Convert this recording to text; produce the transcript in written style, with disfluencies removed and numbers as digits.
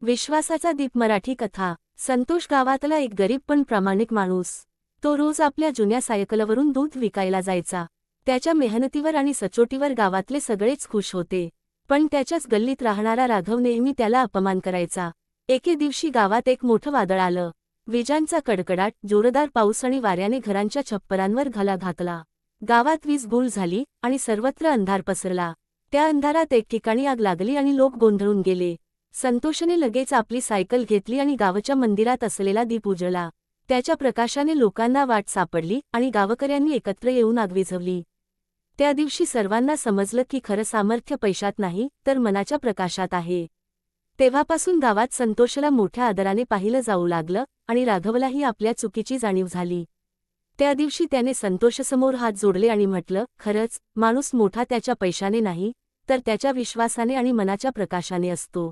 विश्वासाचा दीप मराठी कथा। संतोष गावातला एक गरीब पण प्रामाणिक माणूस। तो रोज आपल्या जुन्या सायकलवरून दूध विकायला जायचा। त्याच्या मेहनतीवर आणि सचोटीवर गावातले सगळेच खुश होते। पण त्याच्याच गल्लीत राहणारा राघव नेहमी त्याला अपमान करायचा। एके दिवशी गावात एक मोठं वादळ आलं। विजांचा कडकडाट, जोरदार पाऊस आणि वाऱ्याने घरांच्या छप्परांवर घाला घातला। गावात वीज गुल झाली आणि सर्वत्र अंधार पसरला। त्या अंधारात एक ठिकाणी आग लागली आणि लोक गोंधळून गेले। संतोषने लगेच आपली सायकल घेतली आणि गावाच्या मंदिरात असलेला दीप उजळला। त्याच्या प्रकाशाने लोकांना वाट सापडली आणि गावकऱ्यांनी एकत्र येऊन आग विझवली। त्या दिवशी सर्वांना समजलं की खरं सामर्थ्य पैशात नाही तर मनाच्या प्रकाशात आहे। तेव्हापासून गावात संतोषला मोठ्या आदराने पाहिलं जाऊ लागलं आणि राघवलाही आपल्या चुकीची जाणीव झाली। त्या दिवशी त्याने संतोषसमोर हात जोडले आणि म्हटलं, खरंच माणूस मोठा त्याच्या पैशाने नाही तर त्याच्या विश्वासाने आणि मनाच्या प्रकाशाने असतो।